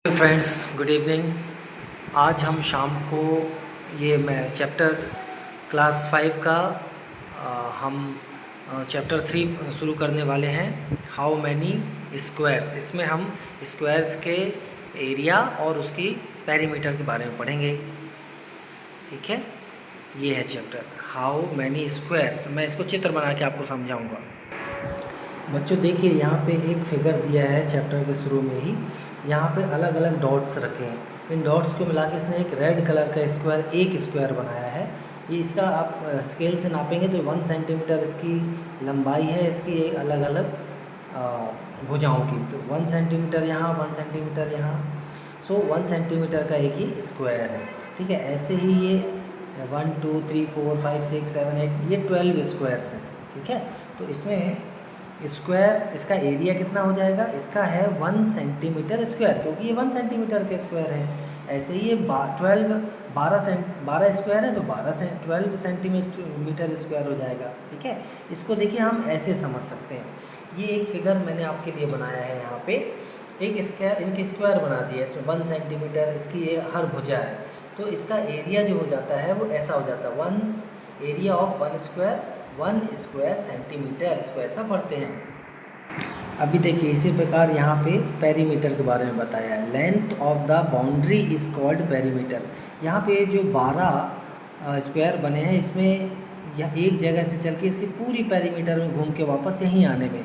Friends, good evening. आज हम शाम को ये मैं चैप्टर क्लास 5 का हम चैप्टर 3 शुरू करने वाले हैं। How many squares. इसमें हम स्क्वायर्स के एरिया और उसकी पेरीमीटर के बारे में पढ़ेंगे। ठीक है, ये है चैप्टर हाउ मैनी स्क्वायर्स। मैं इसको चित्र बना के आपको समझाऊंगा। बच्चों देखिए, यहाँ पे एक फिगर दिया है चैप्टर के शुरू में ही। यहाँ पे अलग अलग डॉट्स रखे हैं। इन डॉट्स को मिला के इसने एक रेड कलर का स्क्वायर, एक स्क्वायर बनाया है। ये इसका आप स्केल से नापेंगे तो 1 सेंटीमीटर इसकी लंबाई है, इसकी एक अलग अलग भुजाओं की। तो 1 सेंटीमीटर यहाँ, 1 सेंटीमीटर यहाँ। सो 1 सेंटीमीटर का एक ही स्क्वायर है। ठीक है, ऐसे ही ये 1 2 3 4 5 6 7 8 ये 12 स्क्वायर्स हैं। ठीक है, तो इसमें स्क्वायर, इसका एरिया कितना हो जाएगा? इसका है 1 सेंटीमीटर स्क्वायर, क्योंकि ये 1 सेंटीमीटर के स्क्वायर है। ऐसे ही ये 12 स्क्वायर है तो 12 सेंटीमीटर स्क्वायर हो जाएगा। ठीक है, इसको देखिए हम ऐसे समझ सकते हैं। ये एक फिगर मैंने आपके लिए बनाया है। यहाँ पे एक स्क्वायर बना दिया है, इसमें 1 सेंटीमीटर इसकी ये हर भुजा है। तो इसका एरिया जो हो जाता है वो ऐसा हो जाता है, 1 area of 1 square 1 square centimetre square, ऐसा पढ़ते हैं। अभी देखिए इसी प्रकार यहाँ पे पेरीमीटर के बारे में बताया है। Length of the boundary is called perimeter. यहाँ पे जो 12 स्क्वायर बने हैं, इसमें यह एक जगह से चल के इसकी पूरी पेरीमीटर में घूम के वापस यहीं आने में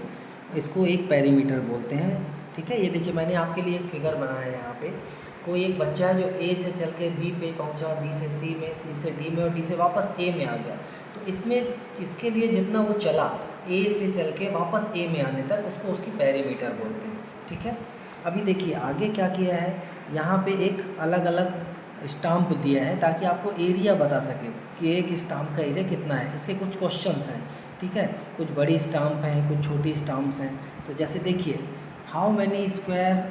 इसको एक पेरीमीटर बोलते हैं। ठीक है, ये देखिए मैंने आपके लिए एक फिगर बनाया है। यहाँ पे कोई एक बच्चा है जो ए से चल के बी पे पहुँचा, बी से सी में, सी से डी में और डी से वापस ए में आ गया। तो इसमें इसके लिए जितना वो चला ए से चल के वापस ए में आने तक, उसको उसकी पेरीमीटर बोलते हैं। ठीक है, अभी देखिए आगे क्या किया है। यहाँ पे एक अलग अलग स्टाम्प दिया है ताकि आपको एरिया बता सके कि एक स्टाम्प का एरिया कितना है। इसके कुछ क्वेश्चंस हैं। ठीक है, कुछ बड़ी स्टाम्प हैं, कुछ छोटी स्टाम्प्स हैं। तो जैसे देखिए, how many square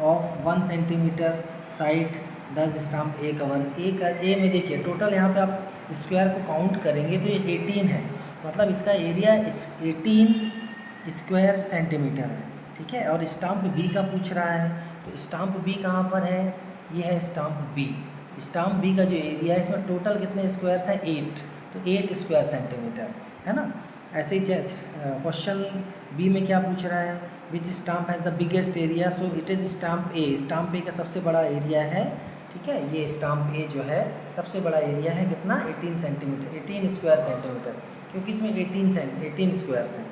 of 1 centimetre side does stamp A cover. A में देखिए टोटल यहाँ पे आप स्क्वायर को काउंट करेंगे तो ये 18 है, मतलब इसका एरिया 18 स्क्वायर सेंटीमीटर है। ठीक है, और स्टाम्प बी का पूछ रहा है, तो स्टाम्प बी कहाँ पर है? ये है स्टाम्प बी। स्टाम्प बी का जो एरिया है, इसमें टोटल कितने स्क्वायर्स हैं? 8, तो 8 स्क्वायर सेंटीमीटर है ना। ऐसे ही क्वेश्चन बी में क्या पूछ रहा है? Which stamp has the biggest area? So it is stamp A. Stamp A का सबसे बड़ा एरिया है। ठीक है, ये स्टाम्प ए जो है सबसे बड़ा एरिया है, कितना? 18 सेंटीमीटर, 18 स्क्वायर सेंटीमीटर, क्योंकि इसमें 18 स्क्वायर्स हैं।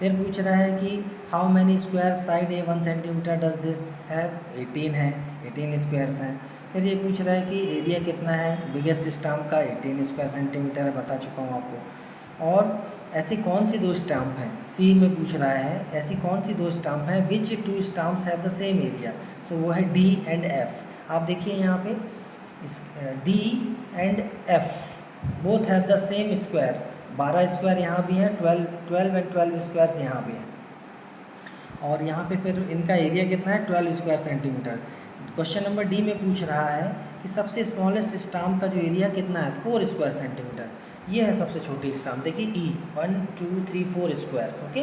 फिर पूछ रहा है कि how many square side A 1 centimetre does this have? 18 है, 18 स्क्वायर्स हैं। फिर ये पूछ रहा है कि एरिया कितना है बिगेस्ट स्टाम्प का? 18 स्क्वायर सेंटीमीटर है, बता चुका हूँ आपको। और ऐसी कौन सी 2 स्टाम्प हैं? सी में पूछ रहा है ऐसी कौन सी 2 स्टाम्प हैं which 2 stamps have the same area? So वो है डी एंड एफ। आप देखिए यहाँ पे D and F both have the same square. 12 square यहाँ भी है, 12 एंड 12 स्क्वायर्स यहाँ भी हैं। और यहाँ पे फिर इनका एरिया कितना है? 12 square centimetre. Question number D में पूछ रहा है कि सबसे स्मॉलेस्ट स्टाम्प का जो एरिया कितना है? 4 स्क्वायर सेंटीमीटर। ये है सबसे छोटी स्टाम्प, देखिए ई 1 2 3 4 स्क्वायर्स। ओके,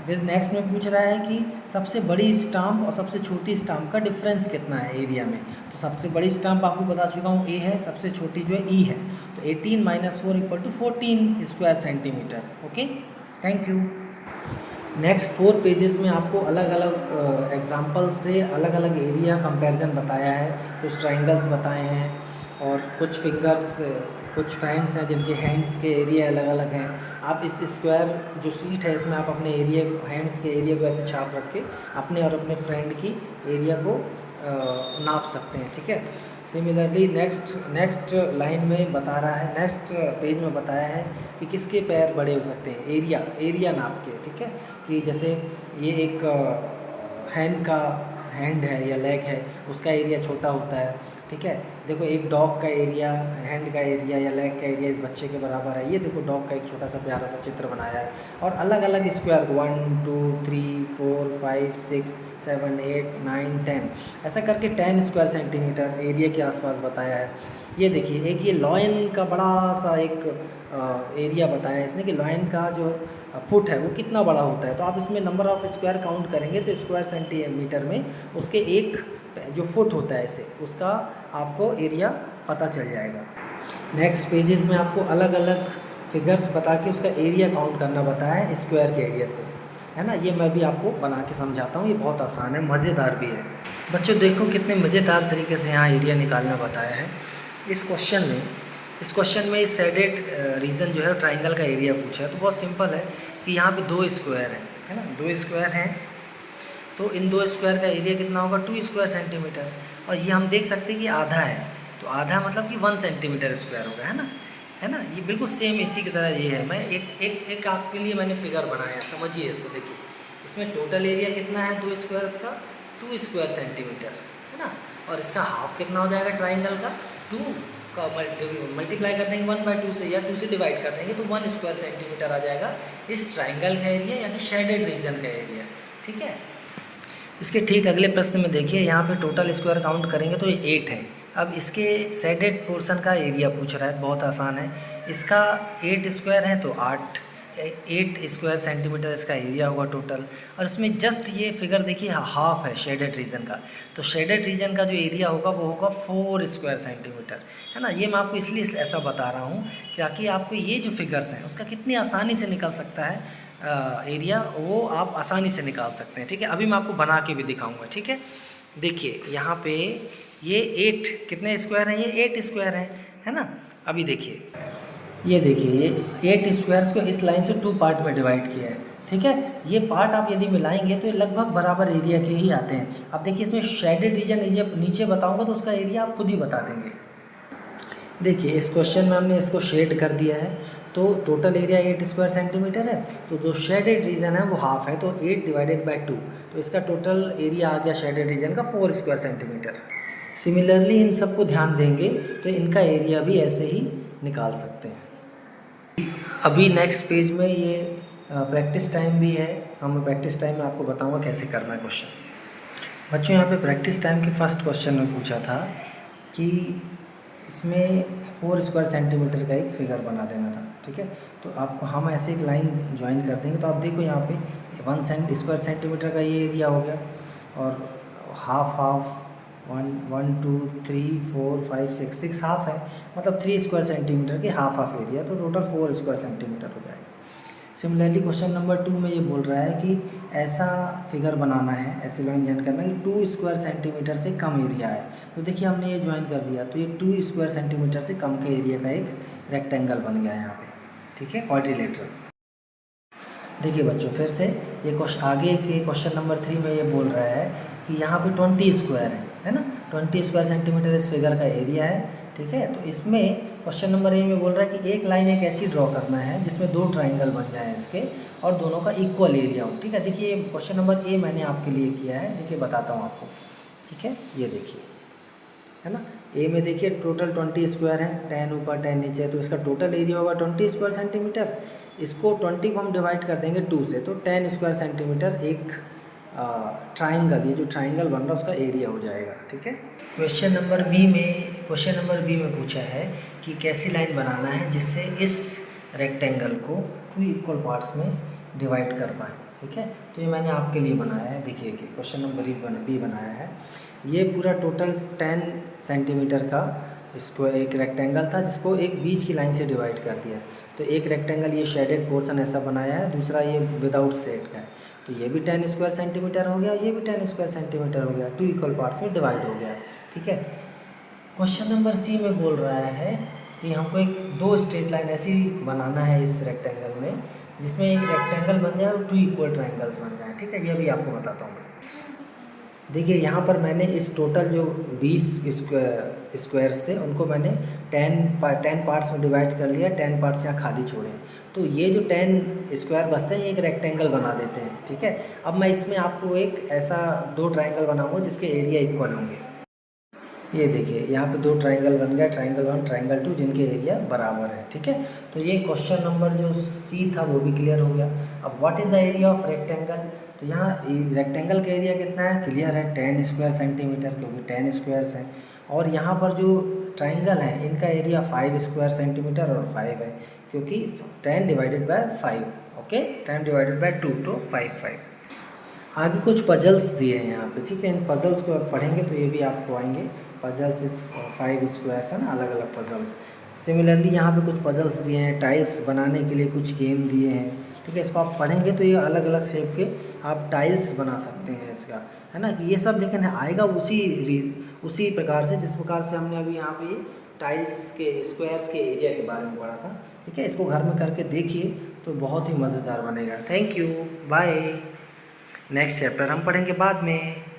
फिर नेक्स्ट में पूछ रहा है कि सबसे बड़ी स्टाम्प और सबसे छोटी स्टाम्प का डिफरेंस कितना है एरिया में? तो सबसे बड़ी स्टाम्प आपको बता चुका हूँ ए है, सबसे छोटी जो है ई है। तो 18 - 4 = 14 square centimetre. Okay, thank you. Next 4 pages में आपको अलग अलग एग्जाम्पल से अलग अलग एरिया कंपैरिजन बताया है। कुछ ट्राइंगल्स बताए हैं और कुछ फिंगर्स, कुछ फ्रेंड्स हैं जिनके हैंड्स के एरिया अलग अलग हैं। आप इस स्क्वायर जो सीट है इसमें आप अपने एरिया, हैंड्स के एरिया को ऐसे छाप रख के अपने और अपने फ्रेंड की एरिया को नाप सकते हैं। ठीक है, सिमिलरली नेक्स्ट लाइन में बता रहा है, नेक्स्ट पेज में बताया है कि किसके पैर बड़े हो सकते हैं एरिया नाप के। ठीक है, कि जैसे ये एक हैंड का हैंड है या लेग है, उसका एरिया छोटा होता है। ठीक है, देखो एक डॉग का एरिया, हैंड का एरिया या लेग का एरिया इस बच्चे के बराबर है। ये देखो डॉग का एक छोटा सा प्यारा सा चित्र बनाया है। और अलग अलग स्क्वायर 1 2 3 4 5 6 7 8 9 10 ऐसा करके 10 स्क्वायर सेंटीमीटर एरिया के आसपास बताया है। ये देखिए एक ये लॉयन का बड़ा सा एक एरिया बताया है इसने कि लॉयन का जो फुट है वो कितना बड़ा होता है। तो आप इसमें नंबर ऑफ़ स्क्वायर काउंट करेंगे तो स्क्वायर सेंटीमीटर में उसके एक जो फुट होता है इसे, उसका आपको एरिया पता चल जाएगा। नेक्स्ट पेजेस में आपको अलग अलग फिगर्स बता के उसका एरिया काउंट करना बताया है स्क्वायर के एरिया से, है ना। ये मैं भी आपको बना के समझाता हूँ, ये बहुत आसान है, मज़ेदार भी है। बच्चों देखो कितने मज़ेदार तरीके से यहाँ एरिया निकालना बताया है इस क्वेश्चन में इस साइडेड रीजन जो है ट्राइंगल का एरिया पूछा है। तो बहुत सिंपल है कि यहाँ पे 2 स्क्वायर हैं, है ना, 2 स्क्वायर हैं, तो इन 2 स्क्वायर का एरिया कितना होगा 2 स्क्वायर सेंटीमीटर। और ये हम देख सकते हैं कि आधा है, तो आधा मतलब कि 1 सेंटीमीटर स्क्वायर होगा, है ना। ये बिल्कुल सेम इसी की तरह ये है। मैं एक आपके लिए मैंने फिगर बनाया है, समझिए इसको। देखिए इसमें टोटल एरिया कितना है 2 स्क्वायर्स का 2 स्क्वायर सेंटीमीटर, है ना। और इसका हाफ कितना हो जाएगा ट्राइंगल का 2 का मल्टीप्लाई कर देंगे 1/2 से या 2 से डिवाइड कर देंगे तो 1 स्क्वायर सेंटीमीटर आ जाएगा इस ट्राइंगल का एरिया, यानी शेडेड रीजन का एरिया। ठीक है, इसके ठीक अगले प्रश्न में देखिए, यहाँ पे टोटल स्क्वायर काउंट करेंगे तो ये 8 है। अब इसके शेडेड पोर्शन का एरिया पूछ रहा है, बहुत आसान है। इसका 8 स्क्वायर है तो 8 स्क्वायर सेंटीमीटर इसका एरिया होगा टोटल। और इसमें जस्ट ये फिगर देखिए हाफ है शेडेड रीजन का, तो शेडेड रीजन का जो एरिया होगा वो होगा 4 स्क्वायर सेंटीमीटर, है ना। ये मैं आपको इसलिए ऐसा बता रहा हूँ ताकि आपको ये जो फिगर्स हैं उसका कितनी आसानी से निकल सकता है एरिया, वो आप आसानी से निकाल सकते हैं। ठीक है, अभी मैं आपको बना के भी दिखाऊंगा। ठीक है, देखिए यहाँ पे ये 8 कितने स्क्वायर हैं, ये 8 स्क्वायर है ना। अभी देखिए ये देखिए ये 8 स्क्वायर्स को इस लाइन से 2 पार्ट में डिवाइड किया है। ठीक है, ये पार्ट आप यदि मिलाएंगे तो ये लगभग बराबर एरिया के ही आते हैं। अब देखिए इसमें शेडेड रीजन नीचे बताऊंगा तो उसका एरिया आप खुद ही बता देंगे। देखिए इस क्वेश्चन में हमने इसको शेड कर दिया है, तो टोटल एरिया 8 स्क्वायर सेंटीमीटर है, तो जो शेडेड रीजन है वो हाफ है, तो 8 डिवाइडेड बाय 2, तो इसका टोटल एरिया आ गया शेडेड रीजन का 4 स्क्वायर सेंटीमीटर। सिमिलरली इन सबको ध्यान देंगे तो इनका एरिया भी ऐसे ही निकाल सकते हैं। अभी नेक्स्ट पेज में ये प्रैक्टिस टाइम भी है, हम प्रैक्टिस टाइम में आपको बताऊंगा कैसे करना है क्वेश्चंस। बच्चों यहाँ पे प्रैक्टिस टाइम के फर्स्ट क्वेश्चन में पूछा था कि इसमें 4 स्क्वायर सेंटीमीटर का एक फिगर बना देना था। ठीक है, तो आपको हम ऐसे एक लाइन ज्वाइन कर देंगे, तो आप देखो यहाँ पे 1 स्क्वायर सेंटीमीटर का ये एरिया हो गया, और हाफ 1 2 3 4 5 6 हाफ है, मतलब 3 स्क्वायर सेंटीमीटर के हाफ एरिया, तो टोटल 4 स्क्वायर सेंटीमीटर हो जाएगा। सिमिलरली क्वेश्चन नंबर 2 में ये बोल रहा है कि ऐसा फिगर बनाना है, ऐसे लाइन ज्वाइन करना है कि 2 स्क्वायर सेंटीमीटर से कम एरिया है। तो देखिए हमने ये ज्वाइन कर दिया, तो ये 2 स्क्वायर सेंटीमीटर से कम के एरिया का एक रेक्टेंगल बन गया है यहाँ पे। ठीक है, क्वाड्रिलेटरल। देखिए बच्चों फिर से ये आगे के क्वेश्चन नंबर 3 में ये बोल रहा है कि यहाँ पे 20 स्क्वायर है ना, 20 स्क्वायर सेंटीमीटर इस फिगर का एरिया है। ठीक है, तो इसमें क्वेश्चन नंबर ए में बोल रहा है कि एक लाइन एक ऐसी ड्रॉ करना है जिसमें 2 ट्राइंगल बन जाए इसके और दोनों का इक्वल एरिया हो। ठीक है, देखिए क्वेश्चन नंबर ए मैंने आपके लिए किया है, देखिए बताता हूँ आपको। ठीक है, ये देखिए, है ना, ए में देखिए टोटल 20 स्क्वायर है, 10 ऊपर 10 नीचे, तो इसका टोटल एरिया होगा 20 स्क्वायर सेंटीमीटर। इसको 20 को हम डिवाइड कर देंगे 2 से, तो 10 स्क्वायर सेंटीमीटर एक ट्राइंगल, ये जो ट्राइंगल बन रहा है उसका एरिया हो जाएगा। ठीक है, क्वेश्चन नंबर बी में पूछा है कि कैसी लाइन बनाना है जिससे इस रेक्टेंगल को 2 इक्वल पार्ट्स में डिवाइड कर पाए। ठीक है, तो ये मैंने आपके लिए बनाया है, देखिए कि क्वेश्चन नंबर बी बनाया है। ये पूरा टोटल 10 सेंटीमीटर का स्क्वायर एक रेक्टेंगल था जिसको एक बीच की लाइन से डिवाइड कर दिया। तो एक रेक्टेंगल ये शेडेड पोर्शन ऐसा बनाया है, दूसरा ये विदाउट शेड का है, तो ये भी 10 स्क्वायर सेंटीमीटर हो गया, ये भी 10 स्क्वायर सेंटीमीटर हो गया, 2 इक्वल पार्ट्स में डिवाइड हो गया। ठीक है, क्वेश्चन नंबर सी में बोल रहा है कि हमको एक 2 स्ट्रेट लाइन ऐसी बनाना है इस रेक्टेंगल में जिसमें एक रेक्टेंगल बन जाए और 2 इक्वल ट्राइंगल्स बन जाए। ठीक है, ये भी आपको बताता हूँ मैं। देखिए यहाँ पर मैंने इस टोटल जो 20 स्क्वायर्स थे उनको मैंने 10 पार्ट्स में डिवाइड कर लिया, 10 पार्ट्स यहाँ खाली छोड़े, तो ये जो 10 स्क्वायर बचते हैं ये एक रेक्टेंगल बना देते हैं। ठीक है, अब मैं इसमें आपको एक ऐसा 2 ट्राइंगल बनाऊंगा जिसके एरिया इक्वल होंगे। ये देखिए यहाँ पे 2 ट्राइंगल बन गया, ट्राइंगल 1 ट्राइंगल 2, जिनके एरिया बराबर है। ठीक है, तो ये क्वेश्चन नंबर जो सी था वो भी क्लियर हो गया। अब what is the area of rectangle, तो यहाँ रेक्टेंगल का एरिया कितना है, क्लियर है 10 स्क्वायर सेंटीमीटर, क्योंकि 10 स्क्वायर्स हैं। और यहाँ पर जो ट्राइंगल है इनका एरिया 5 स्क्वायर सेंटीमीटर और 5 है, क्योंकि 10 divided by 5, okay, 10 divided by 2, तो 5। आगे कुछ पजल्स दिए हैं यहाँ पे, ठीक है। इन पजल्स को आप पढ़ेंगे तो ये भी आपको आएंगे। पजल्स 5 स्क्वायर्स है ना, अलग अलग पजल्स। सिमिलरली यहाँ पे कुछ पजल्स दिए हैं, टाइल्स बनाने के लिए कुछ गेम दिए हैं, ठीक है। इसको आप पढ़ेंगे तो ये अलग अलग शेप के आप टाइल्स बना सकते हैं इसका, है ना। कि ये सब लेकिन आएगा उसी प्रकार से जिस प्रकार से हमने अभी यहाँ पे टाइल्स के स्क्वायर्स के एरिया के बारे में पढ़ा था, ठीक है। इसको घर में करके देखिए तो बहुत ही मज़ेदार बनेगा। Thank you, bye. Next chapter हम पढ़ेंगे बाद में।